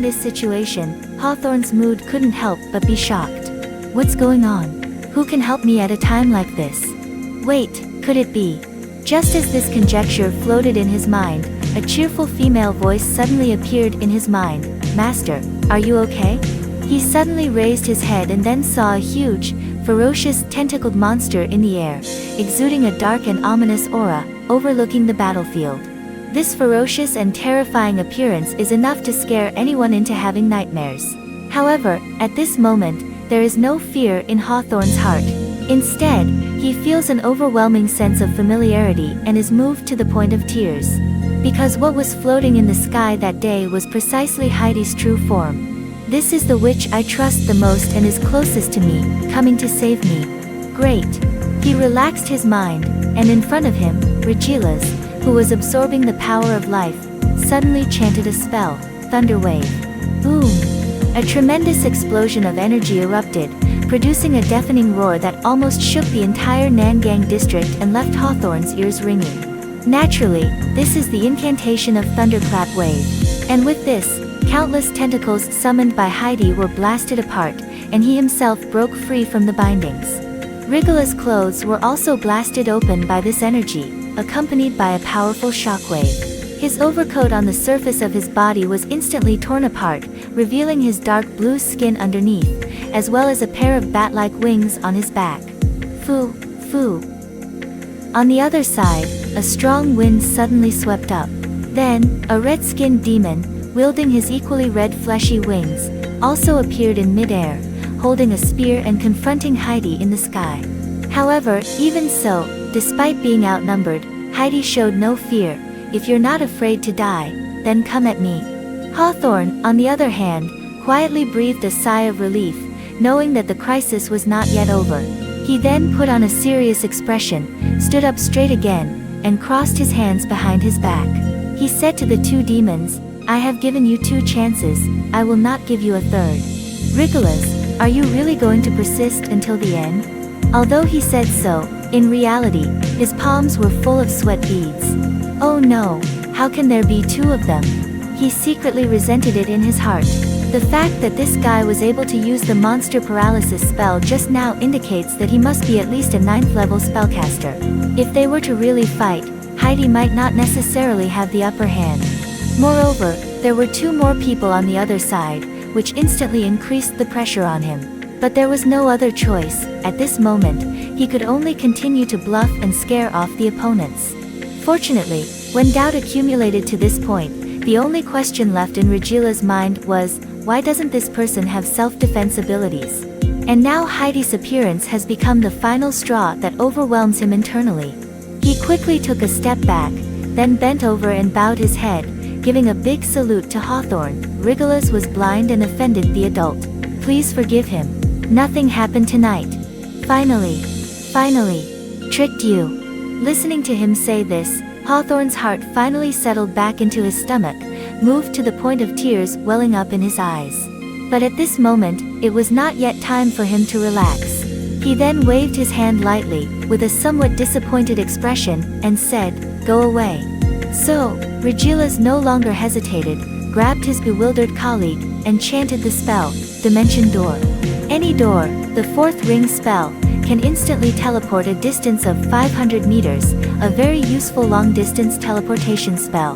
this situation, Hawthorne's mood couldn't help but be shocked. What's going on? Who can help me at a time like this? Wait, could it be? Just as this conjecture floated in his mind, a cheerful female voice suddenly appeared in his mind. Master, are you okay? He suddenly raised his head and then saw a huge, ferocious, tentacled monster in the air, exuding a dark and ominous aura, overlooking the battlefield. This ferocious and terrifying appearance is enough to scare anyone into having nightmares. However, at this moment, there is no fear in Hawthorne's heart. Instead, he feels an overwhelming sense of familiarity and is moved to the point of tears. Because what was floating in the sky that day was precisely Heidi's true form. This is the witch I trust the most and is closest to me, coming to save me. Great. He relaxed his mind, and in front of him, Regilas, who was absorbing the power of life, suddenly chanted a spell, Thunder Wave. Boom! A tremendous explosion of energy erupted, producing a deafening roar that almost shook the entire Nangang district and left Hawthorne's ears ringing. Naturally, this is the incantation of Thunderclap Wave. And with this, countless tentacles summoned by Heidi were blasted apart, and he himself broke free from the bindings. Regilas' clothes were also blasted open by this energy, accompanied by a powerful shockwave. His overcoat on the surface of his body was instantly torn apart, revealing his dark blue skin underneath, as well as a pair of bat-like wings on his back. Foo, foo. On the other side, a strong wind suddenly swept up. Then, a red-skinned demon, wielding his equally red fleshy wings, also appeared in mid-air, holding a spear and confronting Heidi in the sky. However, even so, despite being outnumbered, Heidi showed no fear. If you're not afraid to die, then come at me. Hawthorne, on the other hand, quietly breathed a sigh of relief, knowing that the crisis was not yet over. He then put on a serious expression, stood up straight again, and crossed his hands behind his back. He said to the two demons, I have given you 2 chances, I will not give you a third. Regilas, are you really going to persist until the end? Although he said so, in reality, his palms were full of sweat beads. Oh no, how can there be 2 of them? He secretly resented it in his heart. The fact that this guy was able to use the monster paralysis spell just now indicates that he must be at least a 9th level spellcaster. If they were to really fight, Heidi might not necessarily have the upper hand. Moreover, there were 2 more people on the other side, which instantly increased the pressure on him. But there was no other choice. At this moment, he could only continue to bluff and scare off the opponents. Fortunately, when doubt accumulated to this point, the only question left in Regila's mind was, why doesn't this person have self-defense abilities? And now Heidi's appearance has become the final straw that overwhelms him internally. He quickly took a step back, then bent over and bowed his head, giving a big salute to Hawthorne. Regilas was blind and offended the adult. Please forgive him. Nothing happened tonight. Finally, tricked you. Listening to him say this, Hawthorne's heart finally settled back into his stomach, moved to the point of tears welling up in his eyes. But at this moment, it was not yet time for him to relax. He then waved his hand lightly, with a somewhat disappointed expression, and said, Go away. So, Regilas no longer hesitated, grabbed his bewildered colleague, and chanted the spell, Dimension Door. Any door, the 4th ring spell, can instantly teleport a distance of 500 meters, a very useful long-distance teleportation spell.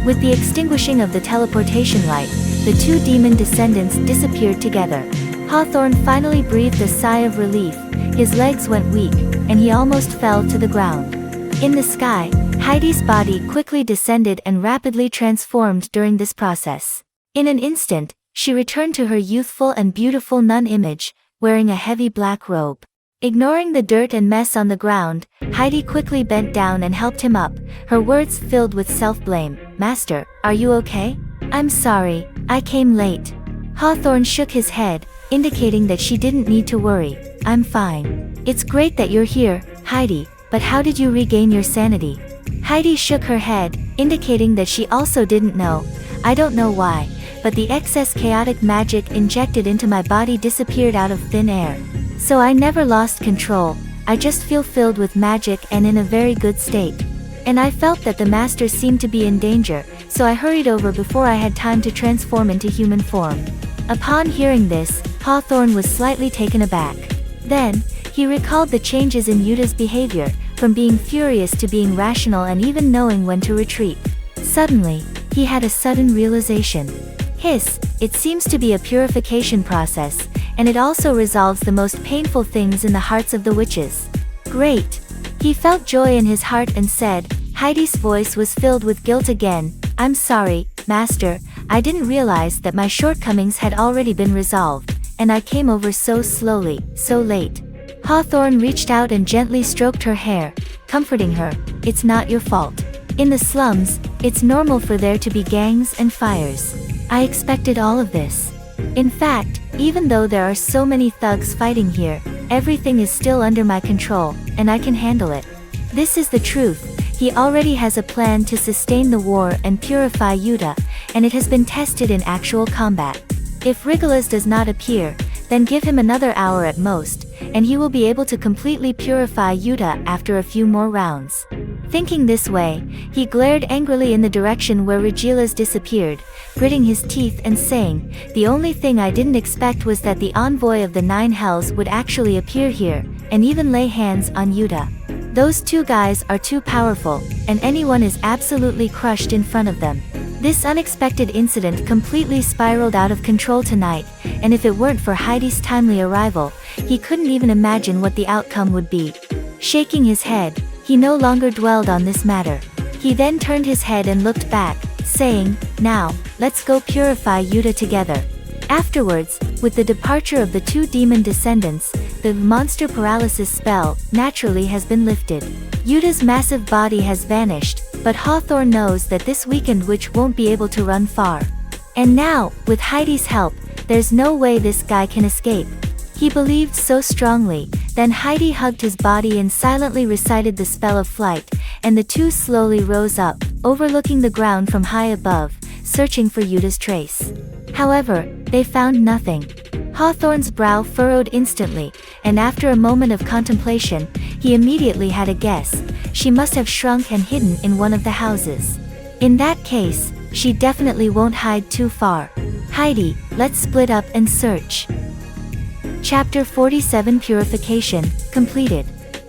With the extinguishing of the teleportation light, the 2 demon descendants disappeared together. Hawthorne finally breathed a sigh of relief, his legs went weak, and he almost fell to the ground. In the sky, Heidi's body quickly descended and rapidly transformed during this process. In an instant, she returned to her youthful and beautiful nun image, wearing a heavy black robe. Ignoring the dirt and mess on the ground, Heidi quickly bent down and helped him up, her words filled with self-blame. Master, are you okay? I'm sorry, I came late. Hawthorne shook his head, indicating that she didn't need to worry. I'm fine. It's great that you're here, Heidi, but how did you regain your sanity? Heidi shook her head, indicating that she also didn't know. I don't know why, but the excess chaotic magic injected into my body disappeared out of thin air. So I never lost control, I just feel filled with magic and in a very good state. and I felt that the master seemed to be in danger, so I hurried over before I had time to transform into human form. Upon hearing this, Hawthorne was slightly taken aback. Then, he recalled the changes in Yuta's behavior, from being furious to being rational and even knowing when to retreat. Suddenly, he had a sudden realization. It seems to be a purification process, and it also resolves the most painful things in the hearts of the witches. Great! He felt joy in his heart and said. Heidi's voice was filled with guilt again. I'm sorry, Master, I didn't realize that my shortcomings had already been resolved, and I came over so slowly, so late. Hawthorne reached out and gently stroked her hair, comforting her. It's not your fault. In the slums, it's normal for there to be gangs and fires. I expected all of this. In fact, even though there are so many thugs fighting here, everything is still under my control, and I can handle it. This is the truth. He already has a plan to sustain the war and purify Yuta, and it has been tested in actual combat. If Rigolas does not appear, then give him another hour at most, and he will be able to completely purify Yuta after a few more rounds. Thinking this way, he glared angrily in the direction where Rigilas disappeared, gritting his teeth and saying, the only thing I didn't expect was that the envoy of the Nine Hells would actually appear here, and even lay hands on Yuta. Those two guys are too powerful, and anyone is absolutely crushed in front of them. This unexpected incident completely spiraled out of control tonight, and if it weren't for Heidi's timely arrival, he couldn't even imagine what the outcome would be. Shaking his head, he no longer dwelled on this matter. He then turned his head and looked back, saying, now, let's go purify Yuta together. Afterwards, with the departure of the two demon descendants, the monster paralysis spell, naturally has been lifted. Yuta's massive body has vanished, but Hawthorne knows that this weakened witch won't be able to run far. And now, with Heidi's help, there's no way this guy can escape. He believed so strongly. Then Heidi hugged his body and silently recited the spell of flight, and the two slowly rose up, overlooking the ground from high above, searching for Yuta's trace. However, they found nothing. Hawthorne's brow furrowed instantly, and after a moment of contemplation, he immediately had a guess. She must have shrunk and hidden in one of the houses. In that case, she definitely won't hide too far. Heidi, let's split up and search. Chapter 47 Purification, completed.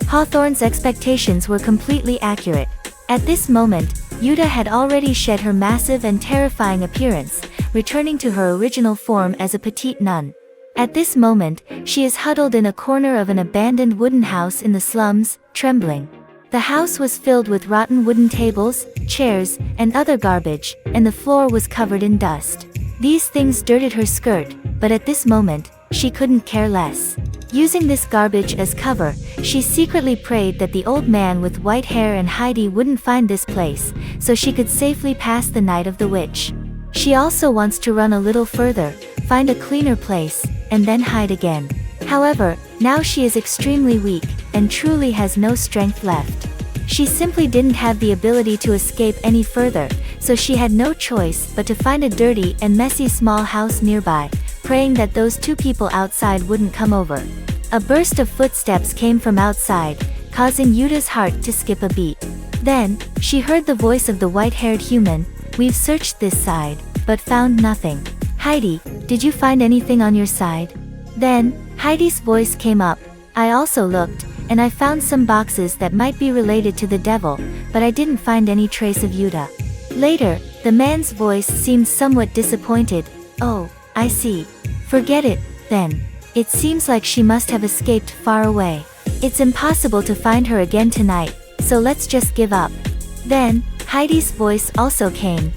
Hawthorne's expectations were completely accurate. At this moment, Yuta had already shed her massive and terrifying appearance, returning to her original form as a petite nun. At this moment, she is huddled in a corner of an abandoned wooden house in the slums, trembling. The house was filled with rotten wooden tables, chairs, and other garbage, and the floor was covered in dust. These things dirted her skirt, but at this moment, she couldn't care less. Using this garbage as cover, she secretly prayed that the old man with white hair and Heidi wouldn't find this place, so she could safely pass the night of the witch. She also wants to run a little further, find a cleaner place, and then hide again. However, now she is extremely weak, and truly has no strength left. She simply didn't have the ability to escape any further, so she had no choice but to find a dirty and messy small house nearby, praying that those two people outside wouldn't come over. A burst of footsteps came from outside, causing Yuta's heart to skip a beat. Then, she heard the voice of the white-haired human. We've searched this side, but found nothing. Heidi, did you find anything on your side? Then, Heidi's voice came up. I also looked, and I found some boxes that might be related to the devil, but I didn't find any trace of Yuta. Later, the man's voice seemed somewhat disappointed. Oh, I see. Forget it, then. It seems like she must have escaped far away. It's impossible to find her again tonight, so let's just give up. Then, Heidi's voice also came.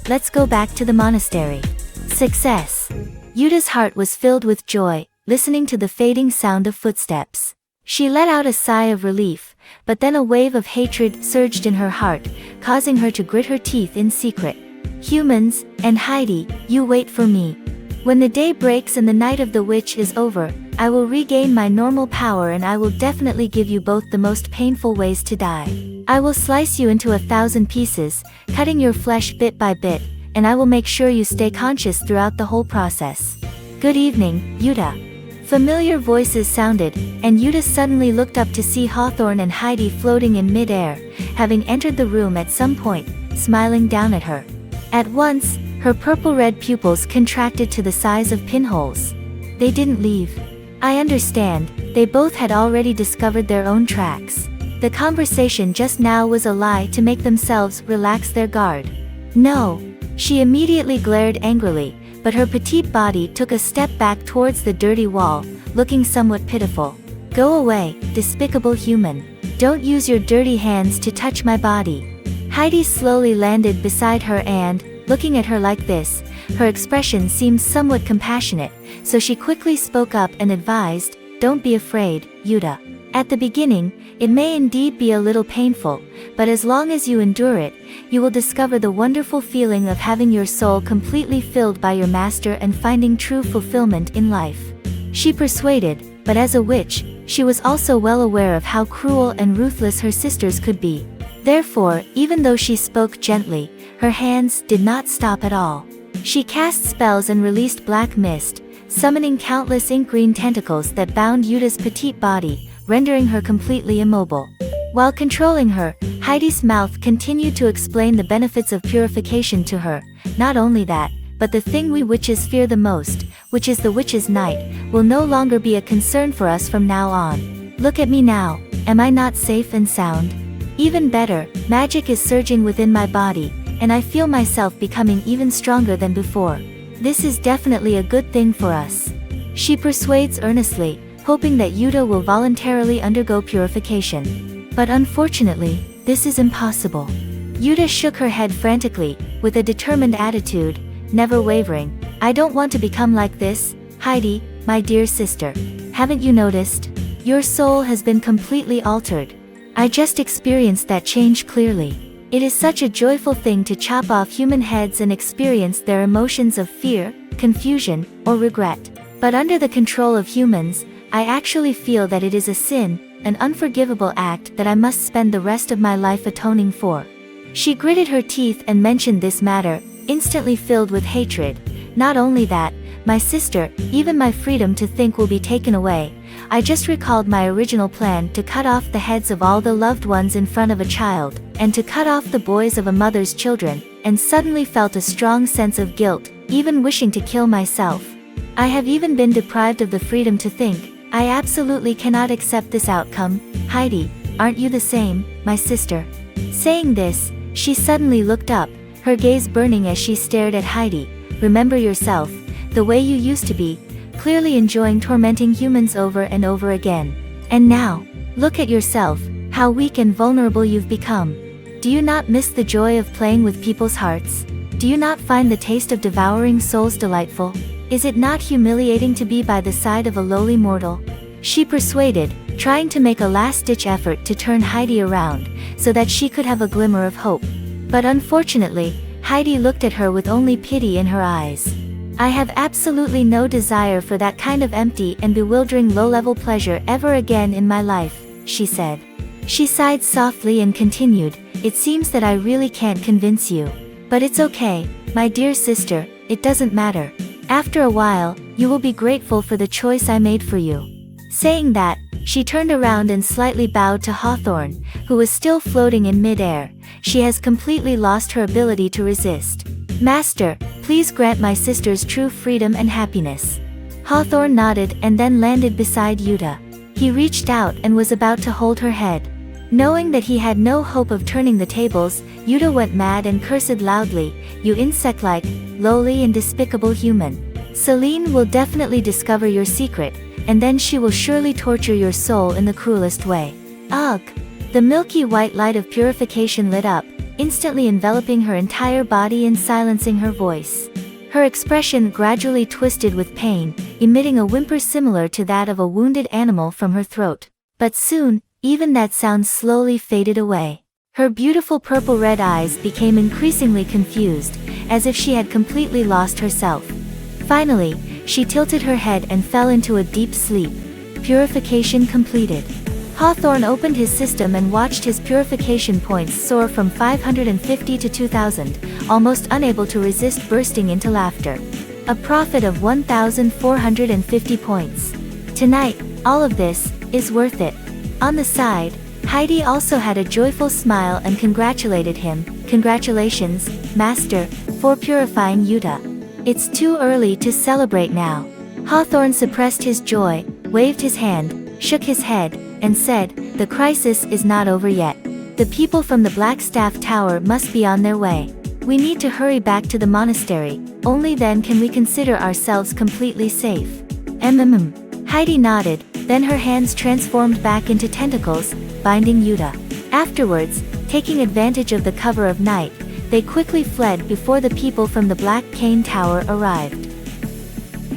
Let's go back to the monastery. Success. Yuta's heart was filled with joy, listening to the fading sound of footsteps. She let out a sigh of relief, but then a wave of hatred surged in her heart, causing her to grit her teeth in secret. Humans, and Heidi, you wait for me. When the day breaks and the night of the witch is over, I will regain my normal power and I will definitely give you both the most painful ways to die. I will slice you into 1,000 pieces, cutting your flesh bit by bit, and I will make sure you stay conscious throughout the whole process. Good evening, Yuta. Familiar voices sounded, and Yuta suddenly looked up to see Hawthorne and Heidi floating in mid-air, having entered the room at some point, smiling down at her. At once, her purple-red pupils contracted to the size of pinholes. They didn't leave. I understand, they both had already discovered their own tracks. The conversation just now was a lie to make themselves relax their guard. No. She immediately glared angrily, but her petite body took a step back towards the dirty wall, looking somewhat pitiful. Go away, despicable human. Don't use your dirty hands to touch my body. Heidi slowly landed beside her and, looking at her like this, her expression seemed somewhat compassionate, so she quickly spoke up and advised, "Don't be afraid, Yuta. At the beginning, it may indeed be a little painful, but as long as you endure it, you will discover the wonderful feeling of having your soul completely filled by your master and finding true fulfillment in life." She persuaded, but as a witch, she was also well aware of how cruel and ruthless her sisters could be. Therefore, even though she spoke gently, her hands did not stop at all. She cast spells and released black mist, summoning countless ink-green tentacles that bound Yuta's petite body, rendering her completely immobile. While controlling her, Heidi's mouth continued to explain the benefits of purification to her. Not only that, but the thing we witches fear the most, which is the witch's night, will no longer be a concern for us from now on. Look at me now, am I not safe and sound? Even better, magic is surging within my body, and I feel myself becoming even stronger than before. This is definitely a good thing for us. She persuades earnestly, hoping that Yuta will voluntarily undergo purification. But unfortunately, this is impossible. Yuta shook her head frantically, with a determined attitude, never wavering. I don't want to become like this, Heidi, my dear sister. Haven't you noticed? Your soul has been completely altered. I just experienced that change clearly. It is such a joyful thing to chop off human heads and experience their emotions of fear, confusion, or regret. But under the control of humans, I actually feel that it is a sin, an unforgivable act that I must spend the rest of my life atoning for. She gritted her teeth and mentioned this matter, instantly filled with hatred. Not only that, my sister, even my freedom to think will be taken away. I just recalled my original plan to cut off the heads of all the loved ones in front of a child, and to cut off the boys of a mother's children, and suddenly felt a strong sense of guilt, even wishing to kill myself. I have even been deprived of the freedom to think. I absolutely cannot accept this outcome. Heidi, aren't you the same, my sister? Saying this, she suddenly looked up, her gaze burning as she stared at Heidi. Remember yourself, the way you used to be, clearly enjoying tormenting humans over and over again. And now, look at yourself, how weak and vulnerable you've become. Do you not miss the joy of playing with people's hearts? Do you not find the taste of devouring souls delightful? Is it not humiliating to be by the side of a lowly mortal? She persuaded, trying to make a last-ditch effort to turn Heidi around, so that she could have a glimmer of hope. But unfortunately, Heidi looked at her with only pity in her eyes. I have absolutely no desire for that kind of empty and bewildering low-level pleasure ever again in my life, she said. She sighed softly and continued, it seems that I really can't convince you. But it's okay, my dear sister, it doesn't matter. After a while, you will be grateful for the choice I made for you. Saying that, she turned around and slightly bowed to Hawthorne, who was still floating in mid-air. She has completely lost her ability to resist. Master, please grant my sister's true freedom and happiness. Hawthorne nodded and then landed beside Yuta. He reached out and was about to hold her head. Knowing that he had no hope of turning the tables, Yuta went mad and cursed loudly, you insect-like, lowly and despicable human. Celine will definitely discover your secret, and then she will surely torture your soul in the cruelest way. Ugh! The milky white light of purification lit up, instantly enveloping her entire body and silencing her voice. Her expression gradually twisted with pain, emitting a whimper similar to that of a wounded animal from her throat. But soon, even that sound slowly faded away. Her beautiful purple-red eyes became increasingly confused, as if she had completely lost herself. Finally, she tilted her head and fell into a deep sleep. Purification completed. Hawthorne opened his system and watched his purification points soar from 550 to 2,000, almost unable to resist bursting into laughter. A profit of 1,450 points. Tonight, all of this is worth it. On the side, Heidi also had a joyful smile and congratulated him. Congratulations, Master, for purifying Yuta. It's too early to celebrate now. Hawthorne suppressed his joy, waved his hand, shook his head, and said, the crisis is not over yet. The people from the Blackstaff Tower must be on their way. We need to hurry back to the monastery, only then can we consider ourselves completely safe. Heidi nodded, then her hands transformed back into tentacles, binding Yuta. Afterwards, taking advantage of the cover of night, they quickly fled before the people from the Black Cane Tower arrived.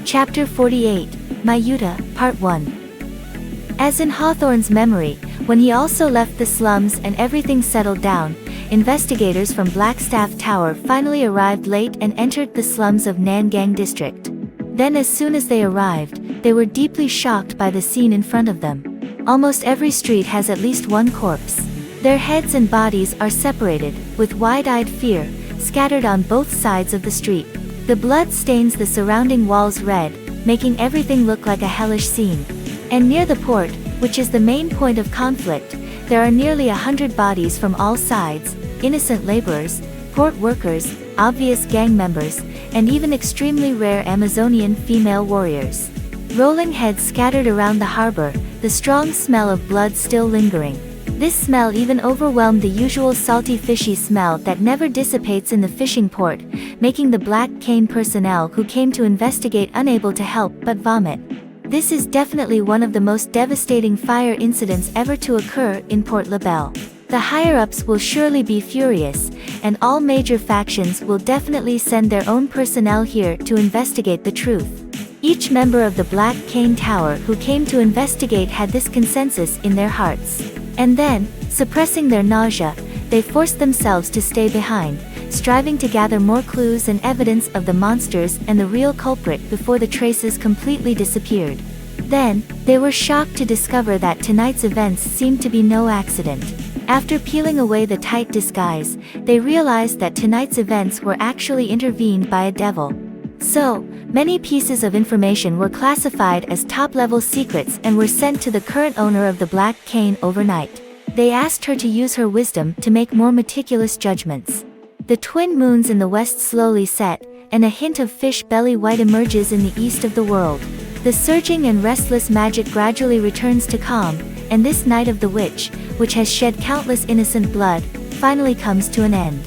Chapter 48, My Yuta, Part 1. As in Hawthorne's memory, when he also left the slums and everything settled down, investigators from Blackstaff Tower finally arrived late and entered the slums of Nangang District. Then as soon as they arrived, they were deeply shocked by the scene in front of them. Almost every street has at least one corpse. Their heads and bodies are separated, with wide-eyed fear, scattered on both sides of the street. The blood stains the surrounding walls red, making everything look like a hellish scene. And near the port, which is the main point of conflict, there are nearly 100 bodies from all sides, innocent laborers, port workers, obvious gang members, and even extremely rare Amazonian female warriors. Rolling heads scattered around the harbor, the strong smell of blood still lingering. This smell even overwhelmed the usual salty fishy smell that never dissipates in the fishing port, making the Black Cane personnel who came to investigate unable to help but vomit. This is definitely one of the most devastating fire incidents ever to occur in Port LaBelle. The higher-ups will surely be furious, and all major factions will definitely send their own personnel here to investigate the truth. Each member of the Black Cane Tower who came to investigate had this consensus in their hearts. And then, suppressing their nausea, they forced themselves to stay behind, striving to gather more clues and evidence of the monsters and the real culprit before the traces completely disappeared. Then, they were shocked to discover that tonight's events seemed to be no accident. After peeling away the tight disguise, they realized that tonight's events were actually intervened by a devil. So, many pieces of information were classified as top-level secrets and were sent to the current owner of the Black Cane overnight. They asked her to use her wisdom to make more meticulous judgments. The twin moons in the west slowly set, and a hint of fish belly white emerges in the east of the world. The surging and restless magic gradually returns to calm, and this night of the witch, which has shed countless innocent blood, finally comes to an end.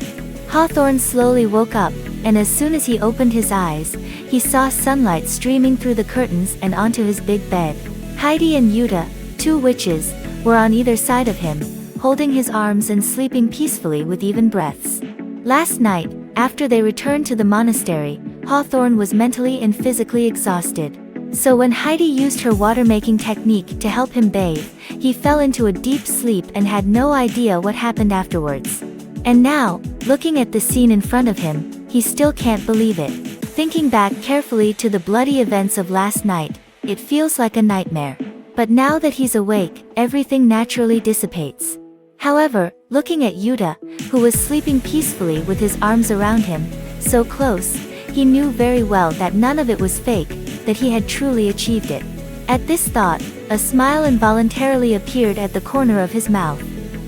Hawthorne slowly woke up, and as soon as he opened his eyes, he saw sunlight streaming through the curtains and onto his big bed. Heidi and Yuta, two witches, were on either side of him, holding his arms and sleeping peacefully with even breaths. Last night, after they returned to the monastery, Hawthorne was mentally and physically exhausted. So when Heidi used her water-making technique to help him bathe, he fell into a deep sleep and had no idea what happened afterwards. And now, looking at the scene in front of him, he still can't believe it. Thinking back carefully to the bloody events of last night, it feels like a nightmare. But now that he's awake, everything naturally dissipates. However, looking at Yuta, who was sleeping peacefully with his arms around him, so close, he knew very well that none of it was fake, that he had truly achieved it. At this thought, a smile involuntarily appeared at the corner of his mouth.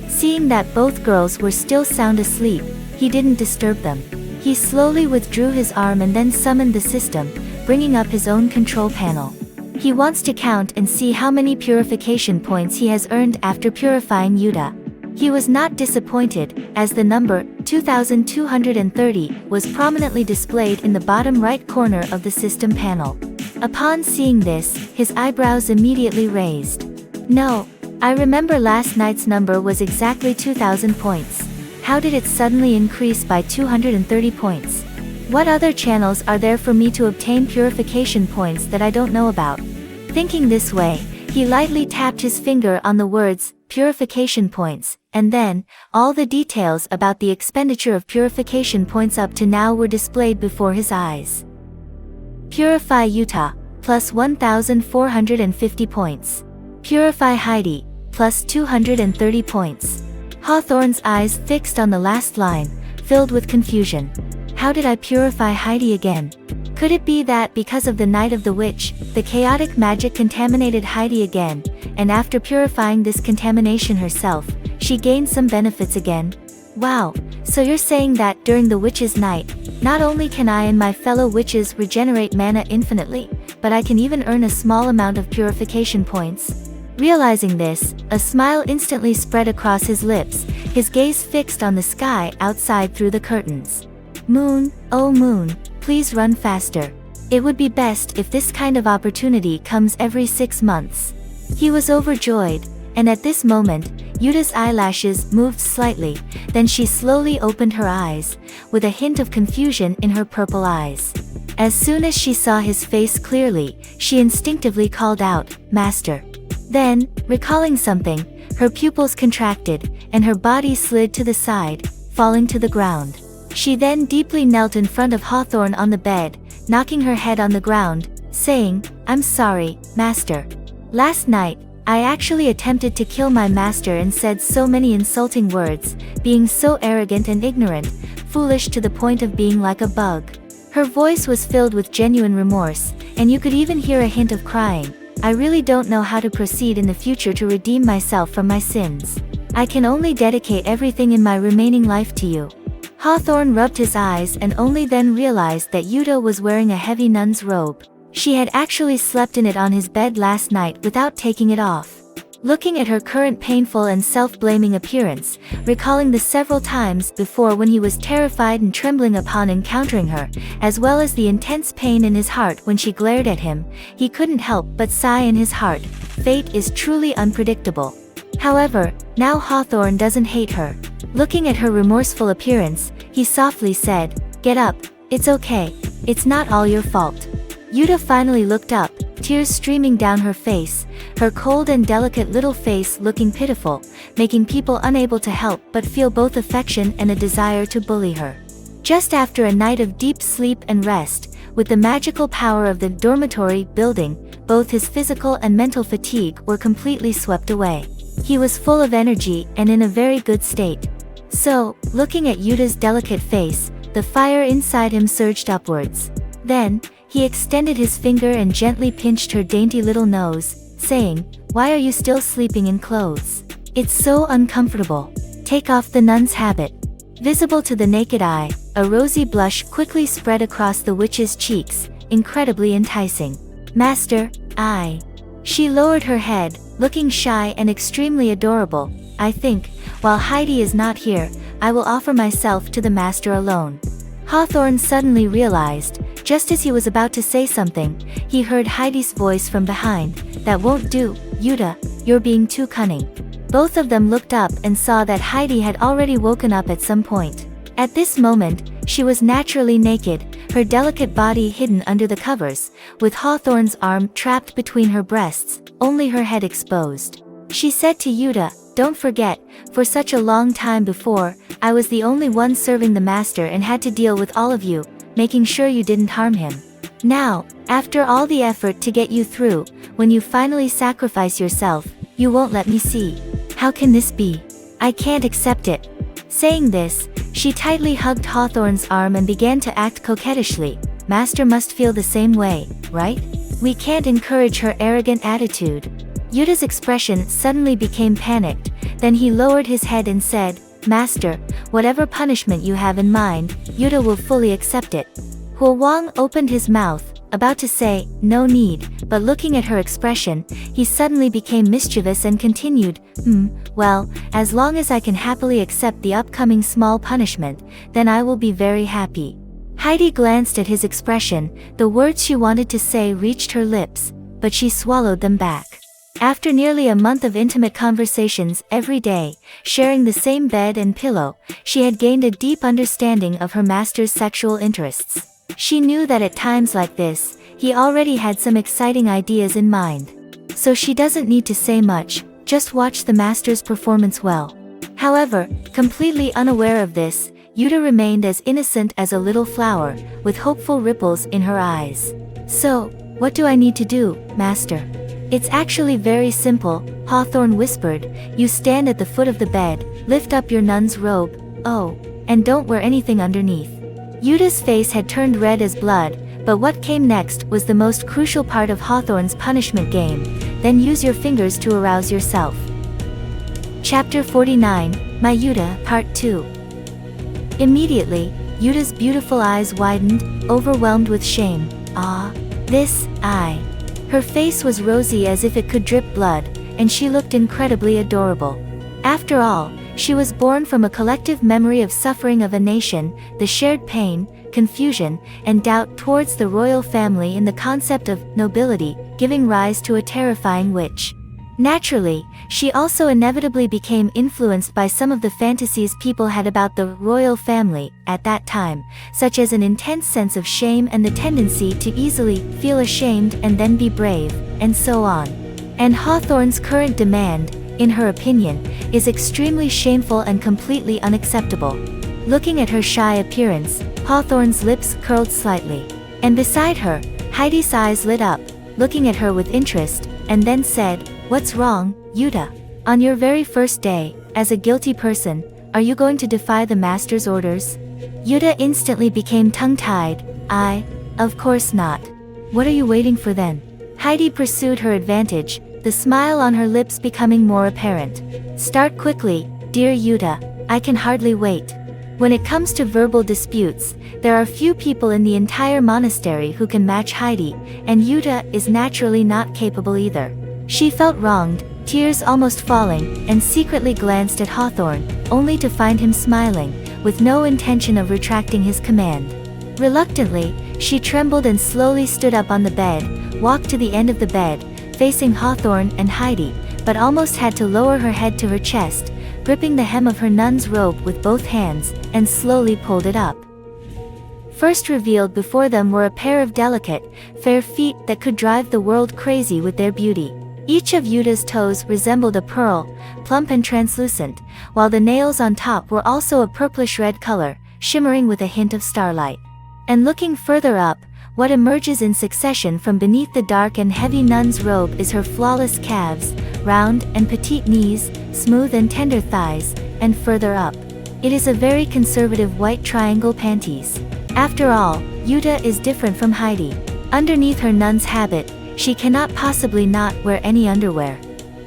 Seeing that both girls were still sound asleep, he didn't disturb them. He slowly withdrew his arm and then summoned the system, bringing up his own control panel. He wants to count and see how many purification points he has earned after purifying Yuta. He was not disappointed, as the number 2230 was prominently displayed in the bottom right corner of the system panel. Upon seeing this, his eyebrows immediately raised. No, I remember last night's number was exactly 2000 points. How did it suddenly increase by 230 points? What other channels are there for me to obtain purification points that I don't know about? Thinking this way, he lightly tapped his finger on the words, purification points, and then, all the details about the expenditure of purification points up to now were displayed before his eyes. Purify Yuta, plus 1450 points. Purify Heidi, plus 230 points. Hawthorne's eyes fixed on the last line, filled with confusion. How did I purify Heidi again? Could it be that because of the Night of the Witch, the chaotic magic contaminated Heidi again, and after purifying this contamination herself, she gained some benefits again? Wow, so you're saying that during the Witch's Night, not only can I and my fellow witches regenerate mana infinitely, but I can even earn a small amount of purification points? Realizing this, a smile instantly spread across his lips, his gaze fixed on the sky outside through the curtains. Moon, oh moon, please run faster. It would be best if this kind of opportunity comes every 6 months. He was overjoyed, and at this moment, Yuta's eyelashes moved slightly, then she slowly opened her eyes, with a hint of confusion in her purple eyes. As soon as she saw his face clearly, she instinctively called out, "Master." Then, recalling something, her pupils contracted, and her body slid to the side, falling to the ground. She then deeply knelt in front of Hawthorne on the bed, knocking her head on the ground, saying, "I'm sorry, Master. Last night, I actually attempted to kill my master and said so many insulting words, being so arrogant and ignorant, foolish to the point of being like a bug." Her voice was filled with genuine remorse, and you could even hear a hint of crying. "I really don't know how to proceed in the future to redeem myself from my sins. I can only dedicate everything in my remaining life to you." Hawthorne rubbed his eyes and only then realized that Yuta was wearing a heavy nun's robe. She had actually slept in it on his bed last night without taking it off. Looking at her current painful and self-blaming appearance, recalling the several times before when he was terrified and trembling upon encountering her, as well as the intense pain in his heart when she glared at him, he couldn't help but sigh in his heart. Fate is truly unpredictable. However, now Hawthorne doesn't hate her. Looking at her remorseful appearance, he softly said, "Get up, it's okay, it's not all your fault." Yuta finally looked up, tears streaming down her face, her cold and delicate little face looking pitiful, making people unable to help but feel both affection and a desire to bully her. Just after a night of deep sleep and rest, with the magical power of the dormitory building, both his physical and mental fatigue were completely swept away. He was full of energy and in a very good state. So, looking at Yuta's delicate face, the fire inside him surged upwards. Then, he extended his finger and gently pinched her dainty little nose, saying, "Why are you still sleeping in clothes? It's so uncomfortable. Take off the nun's habit." Visible to the naked eye, a rosy blush quickly spread across the witch's cheeks, incredibly enticing. "Master, I..." She lowered her head, looking shy and extremely adorable. "I think, while Heidi is not here, I will offer myself to the master alone." Hawthorne suddenly realized, just as he was about to say something, he heard Heidi's voice from behind, "That won't do, Yuta, you're being too cunning." Both of them looked up and saw that Heidi had already woken up at some point. At this moment, she was naturally naked, her delicate body hidden under the covers, with Hawthorne's arm trapped between her breasts, only her head exposed. She said to Yuta, "Don't forget, for such a long time before, I was the only one serving the master and had to deal with all of you, making sure you didn't harm him. Now, after all the effort to get you through, when you finally sacrifice yourself, you won't let me see. How can this be? I can't accept it." Saying this, she tightly hugged Hawthorne's arm and began to act coquettishly. "Master must feel the same way, right? We can't encourage her arrogant attitude." Yuta's expression suddenly became panicked, then he lowered his head and said, "Master, whatever punishment you have in mind, Yuta will fully accept it." Huowang opened his mouth, about to say, "No need," but looking at her expression, he suddenly became mischievous and continued, Well, as long as I can happily accept the upcoming small punishment, then I will be very happy." Heidi glanced at his expression, the words she wanted to say reached her lips, but she swallowed them back. After nearly a month of intimate conversations every day, sharing the same bed and pillow, she had gained a deep understanding of her master's sexual interests. She knew that at times like this, he already had some exciting ideas in mind. So she doesn't need to say much, just watch the master's performance well. However, completely unaware of this, Yuta remained as innocent as a little flower, with hopeful ripples in her eyes. "So, what do I need to do, master?" "It's actually very simple," Hawthorne whispered. "You stand at the foot of the bed, lift up your nun's robe, and don't wear anything underneath." Yuta's face had turned red as blood, but what came next was the most crucial part of Hawthorne's punishment game. Then use your fingers to arouse yourself. Chapter 49, My Yuta, Part 2. Immediately, Yuta's beautiful eyes widened, overwhelmed with shame. Ah, this, I. Her face was rosy as if it could drip blood, and she looked incredibly adorable. After all, she was born from a collective memory of suffering of a nation, the shared pain, confusion, and doubt towards the royal family in the concept of nobility, giving rise to a terrifying witch. Naturally, she also inevitably became influenced by some of the fantasies people had about the royal family at that time, such as an intense sense of shame and the tendency to easily feel ashamed and then be brave, and so on. And Hawthorne's current demand, in her opinion, is extremely shameful and completely unacceptable. Looking at her shy appearance, Hawthorne's lips curled slightly. And beside her, Heidi's eyes lit up, looking at her with interest, and then said, "What's wrong, Yuta? On your very first day, as a guilty person, are you going to defy the master's orders?" Yuta instantly became tongue-tied. Of course not. What are you waiting for then? Heidi pursued her advantage, the smile on her lips becoming more apparent. Start quickly, dear Yuta, I can hardly wait. When it comes to verbal disputes, there are few people in the entire monastery who can match Heidi, and Yuta is naturally not capable either. She felt wronged, tears almost falling, and secretly glanced at Hawthorne, only to find him smiling, with no intention of retracting his command. Reluctantly, she trembled and slowly stood up on the bed, walked to the end of the bed, facing Hawthorne and Heidi, but almost had to lower her head to her chest, gripping the hem of her nun's robe with both hands, and slowly pulled it up. First revealed before them were a pair of delicate, fair feet that could drive the world crazy with their beauty. Each of Yuta's toes resembled a pearl, plump and translucent, while the nails on top were also a purplish-red color, shimmering with a hint of starlight. And looking further up, what emerges in succession from beneath the dark and heavy nun's robe is her flawless calves, round and petite knees, smooth and tender thighs, and further up, it is a very conservative white triangle panties. After all, Yuta is different from Heidi. Underneath her nun's habit, she cannot possibly not wear any underwear.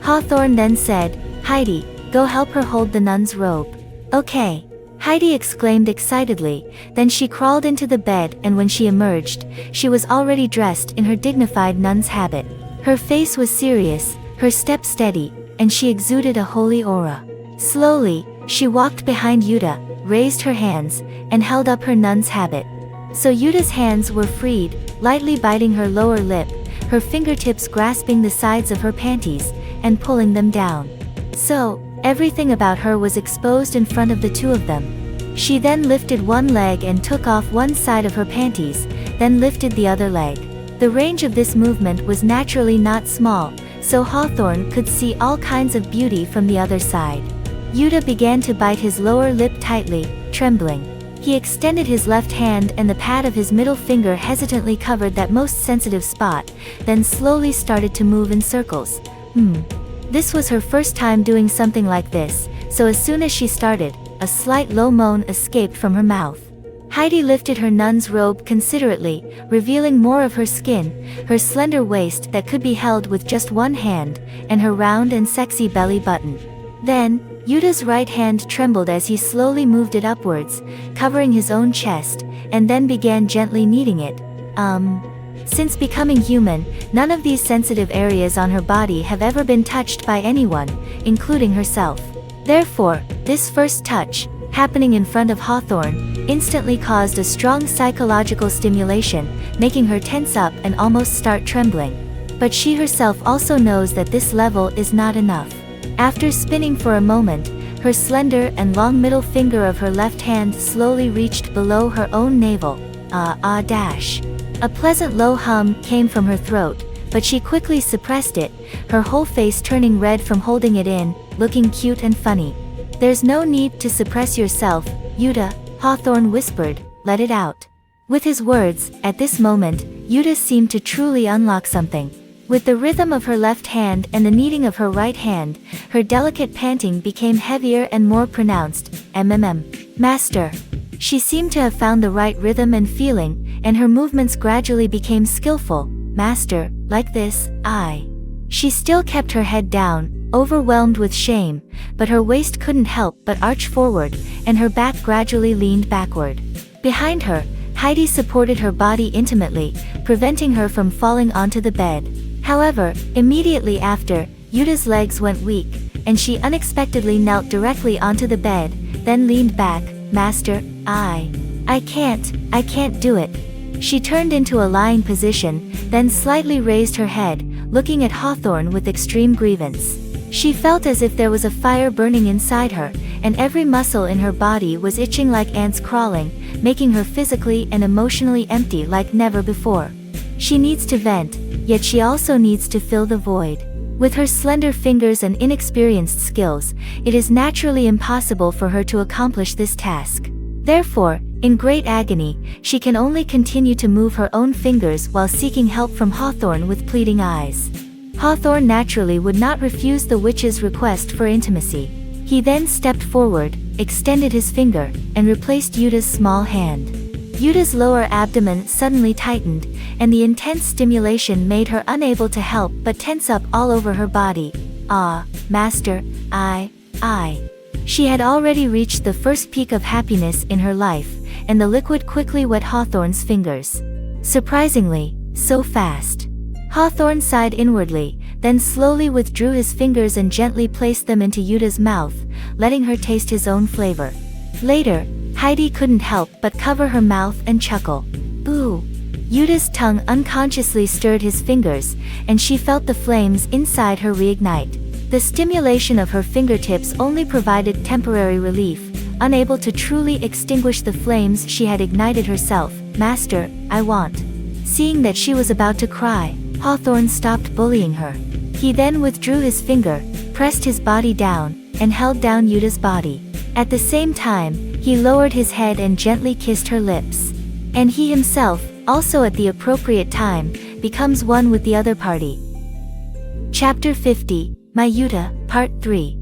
Hawthorne then said, "Heidi, go help her hold the nun's robe." "Okay," Heidi exclaimed excitedly, then she crawled into the bed, and when she emerged, she was already dressed in her dignified nun's habit. Her face was serious, her step steady, and she exuded a holy aura. Slowly, she walked behind Yuta, raised her hands, and held up her nun's habit. So Yuta's hands were freed, lightly biting her lower lip, her fingertips grasping the sides of her panties, and pulling them down. So, everything about her was exposed in front of the two of them. She then lifted one leg and took off one side of her panties, then lifted the other leg. The range of this movement was naturally not small, so Hawthorne could see all kinds of beauty from the other side. Yuta began to bite his lower lip tightly, trembling. He extended his left hand and the pad of his middle finger hesitantly covered that most sensitive spot, then slowly started to move in circles. This was her first time doing something like this, so as soon as she started, a slight low moan escaped from her mouth. Heidi lifted her nun's robe considerately, revealing more of her skin, her slender waist that could be held with just one hand, and her round and sexy belly button. Then, Yuta's right hand trembled as he slowly moved it upwards, covering his own chest, and then began gently kneading it. Since becoming human, none of these sensitive areas on her body have ever been touched by anyone, including herself. Therefore, this first touch, happening in front of Hawthorne, instantly caused a strong psychological stimulation, making her tense up and almost start trembling. But she herself also knows that this level is not enough. After spinning for a moment, her slender and long middle finger of her left hand slowly reached below her own navel. A pleasant low hum came from her throat, but she quickly suppressed it, her whole face turning red from holding it in, looking cute and funny. "There's no need to suppress yourself, Yuta," Hawthorne whispered, "let it out." With his words, at this moment, Yuta seemed to truly unlock something. With the rhythm of her left hand and the kneading of her right hand, her delicate panting became heavier and more pronounced. Master. She seemed to have found the right rhythm and feeling, and her movements gradually became skillful. Master, like this, I. She still kept her head down, overwhelmed with shame, but her waist couldn't help but arch forward, and her back gradually leaned backward. Behind her, Heidi supported her body intimately, preventing her from falling onto the bed. However, immediately after, Yuta's legs went weak, and she unexpectedly knelt directly onto the bed, then leaned back. Master, I can't do it. She turned into a lying position, then slightly raised her head, looking at Hawthorne with extreme grievance. She felt as if there was a fire burning inside her, and every muscle in her body was itching like ants crawling, making her physically and emotionally empty like never before. She needs to vent, yet she also needs to fill the void. With her slender fingers and inexperienced skills, it is naturally impossible for her to accomplish this task. Therefore, in great agony, she can only continue to move her own fingers while seeking help from Hawthorne with pleading eyes. Hawthorne naturally would not refuse the witch's request for intimacy. He then stepped forward, extended his finger, and replaced Yuta's small hand. Yuta's lower abdomen suddenly tightened, and the intense stimulation made her unable to help but tense up all over her body. Ah, Master, I. She had already reached the first peak of happiness in her life, and the liquid quickly wet Hawthorne's fingers. Surprisingly, so fast. Hawthorne sighed inwardly, then slowly withdrew his fingers and gently placed them into Yuta's mouth, letting her taste his own flavor. Later, Heidi couldn't help but cover her mouth and chuckle. Ooh! Yuta's tongue unconsciously stirred his fingers, and she felt the flames inside her reignite. The stimulation of her fingertips only provided temporary relief, unable to truly extinguish the flames she had ignited herself. Master, I want. Seeing that she was about to cry, Hawthorne stopped bullying her. He then withdrew his finger, pressed his body down, and held down Yuta's body. At the same time, he lowered his head and gently kissed her lips. And he himself, also at the appropriate time, becomes one with the other party. Chapter 50, My Yuta, Part 3.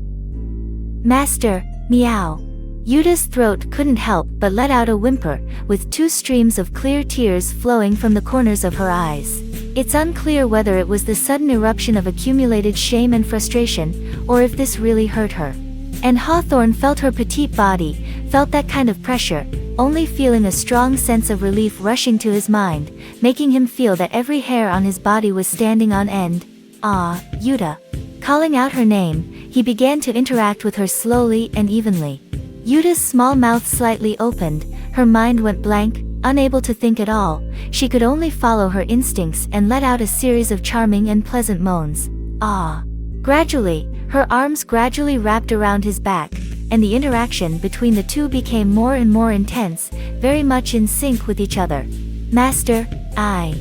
Master, meow. Yuta's throat couldn't help but let out a whimper, with 2 streams of clear tears flowing from the corners of her eyes. It's unclear whether it was the sudden eruption of accumulated shame and frustration, or if this really hurt her. And Hawthorne felt her petite body, felt that kind of pressure, only feeling a strong sense of relief rushing to his mind, making him feel that every hair on his body was standing on end. Ah, Yuta. Calling out her name, he began to interact with her slowly and evenly. Yuta's small mouth slightly opened, her mind went blank, unable to think at all. She could only follow her instincts and let out a series of charming and pleasant moans. Ah. Gradually, her arms gradually wrapped around his back, and the interaction between the two became more and more intense, very much in sync with each other. Master, I.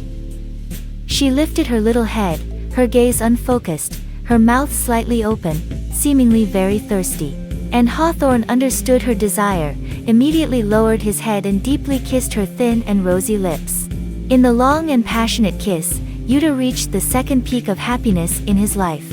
She lifted her little head, her gaze unfocused, her mouth slightly open, seemingly very thirsty. And Hawthorne understood her desire, immediately lowered his head and deeply kissed her thin and rosy lips. In the long and passionate kiss, Yuta reached the second peak of happiness in his life.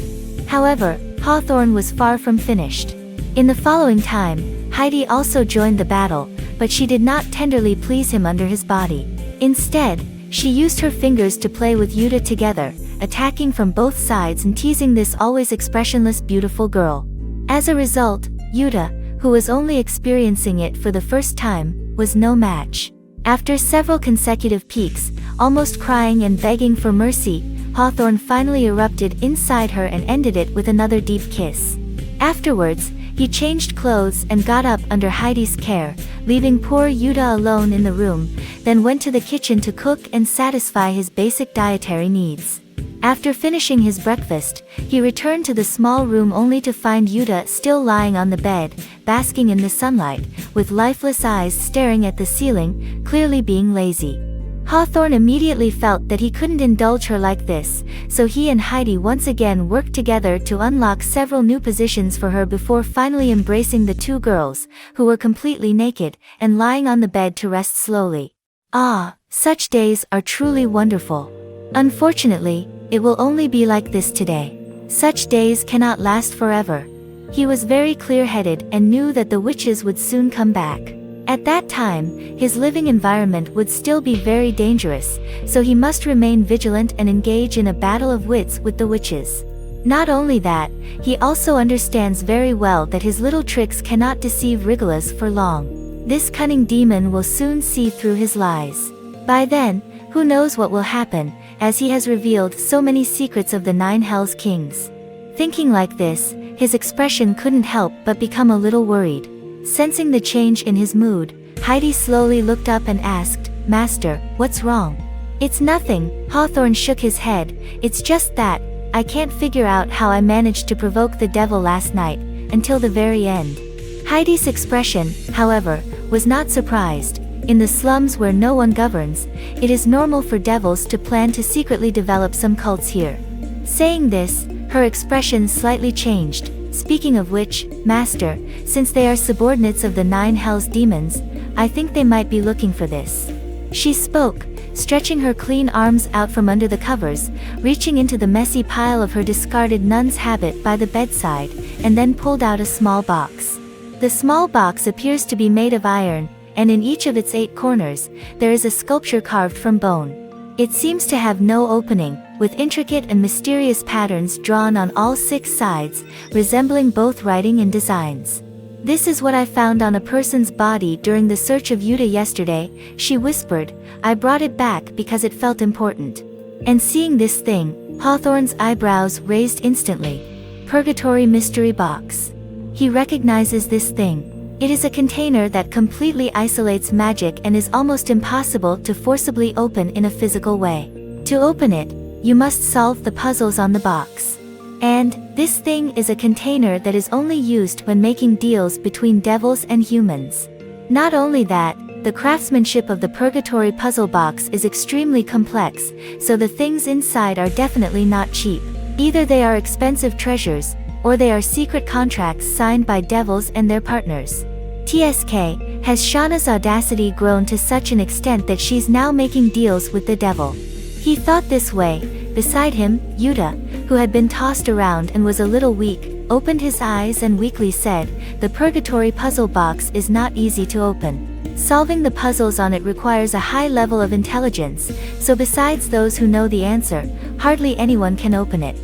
However, Hawthorne was far from finished. In the following time, Heidi also joined the battle, but she did not tenderly please him under his body. Instead, she used her fingers to play with Yuta together, attacking from both sides and teasing this always expressionless beautiful girl. As a result, Yuta, who was only experiencing it for the first time, was no match. After several consecutive peaks, almost crying and begging for mercy, Hawthorne finally erupted inside her and ended it with another deep kiss. Afterwards, he changed clothes and got up under Heidi's care, leaving poor Yuta alone in the room, then went to the kitchen to cook and satisfy his basic dietary needs. After finishing his breakfast, he returned to the small room only to find Yuta still lying on the bed, basking in the sunlight, with lifeless eyes staring at the ceiling, clearly being lazy. Hawthorne immediately felt that he couldn't indulge her like this, so he and Heidi once again worked together to unlock several new positions for her before finally embracing the two girls, who were completely naked, and lying on the bed to rest slowly. Ah, such days are truly wonderful. Unfortunately, it will only be like this today. Such days cannot last forever. He was very clear-headed and knew that the witches would soon come back. At that time, his living environment would still be very dangerous, so he must remain vigilant and engage in a battle of wits with the witches. Not only that, he also understands very well that his little tricks cannot deceive Regulus for long. This cunning demon will soon see through his lies. By then, who knows what will happen, as he has revealed so many secrets of the 9 Hells Kings. Thinking like this, his expression couldn't help but become a little worried. Sensing the change in his mood, Heidi slowly looked up and asked, "Master, what's wrong?" "It's nothing," Hawthorne shook his head, "it's just that, I can't figure out how I managed to provoke the devil last night, until the very end." Heidi's expression, however, was not surprised. In the slums where no one governs, it is normal for devils to plan to secretly develop some cults here. Saying this, her expression slightly changed. "Speaking of which, Master, since they are subordinates of the 9 Hells demons, I think they might be looking for this." She spoke, stretching her clean arms out from under the covers, reaching into the messy pile of her discarded nun's habit by the bedside, and then pulled out a small box. The small box appears to be made of iron, and in each of its 8 corners, there is a sculpture carved from bone. It seems to have no opening, with intricate and mysterious patterns drawn on all 6 sides, resembling both writing and designs. "This is what I found on a person's body during the search of Yuta yesterday," she whispered. "I brought it back because it felt important." And seeing this thing, Hawthorne's eyebrows raised instantly. Purgatory Mystery Box. He recognizes this thing. It is a container that completely isolates magic and is almost impossible to forcibly open in a physical way. To open it, you must solve the puzzles on the box. And, this thing is a container that is only used when making deals between devils and humans. Not only that, the craftsmanship of the Purgatory puzzle box is extremely complex, so the things inside are definitely not cheap. Either they are expensive treasures, or they are secret contracts signed by devils and their partners. TSK, has Shauna's audacity grown to such an extent that she's now making deals with the devil? He thought this way. Beside him, Yuta, who had been tossed around and was a little weak, opened his eyes and weakly said, "The Purgatory puzzle box is not easy to open. Solving the puzzles on it requires a high level of intelligence, so besides those who know the answer, hardly anyone can open it."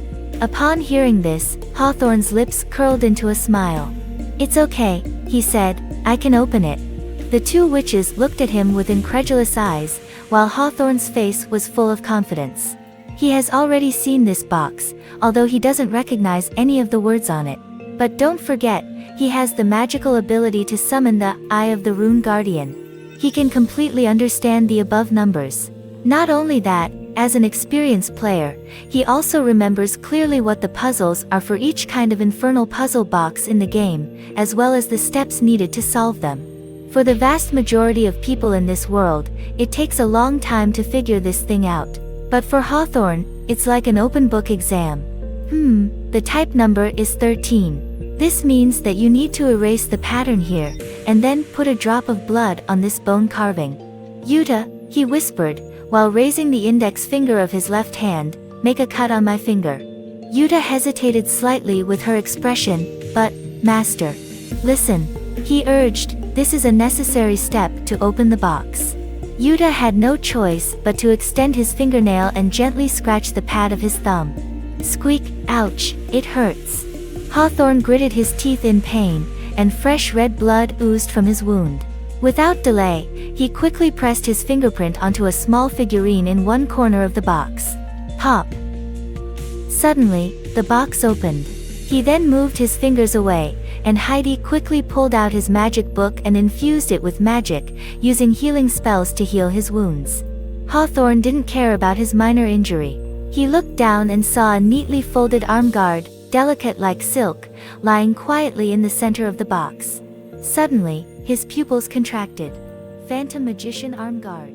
Upon hearing this, Hawthorne's lips curled into a smile. "It's okay," he said, "I can open it." The 2 witches looked at him with incredulous eyes, while Hawthorne's face was full of confidence. He has already seen this box, although he doesn't recognize any of the words on it. But don't forget, he has the magical ability to summon the Eye of the Rune Guardian. He can completely understand the above numbers. Not only that, as an experienced player, he also remembers clearly what the puzzles are for each kind of infernal puzzle box in the game, as well as the steps needed to solve them. For the vast majority of people in this world, it takes a long time to figure this thing out. But for Hawthorne, it's like an open book exam. The type number is 13. This means that you need to erase the pattern here, and then put a drop of blood on this bone carving. "Yuta," he whispered, while raising the index finger of his left hand, "make a cut on my finger." Yuta hesitated slightly with her expression, "But, Master, listen," he urged, "this is a necessary step to open the box." Yuta had no choice but to extend his fingernail and gently scratch the pad of his thumb. Squeak, ouch, it hurts. Hawthorne gritted his teeth in pain, and fresh red blood oozed from his wound. Without delay, he quickly pressed his fingerprint onto a small figurine in one corner of the box. Pop! Suddenly, the box opened. He then moved his fingers away, and Heidi quickly pulled out his magic book and infused it with magic, using healing spells to heal his wounds. Hawthorne didn't care about his minor injury. He looked down and saw a neatly folded arm guard, delicate like silk, lying quietly in the center of the box. Suddenly, his pupils contracted. Phantom Magician Arm Guard.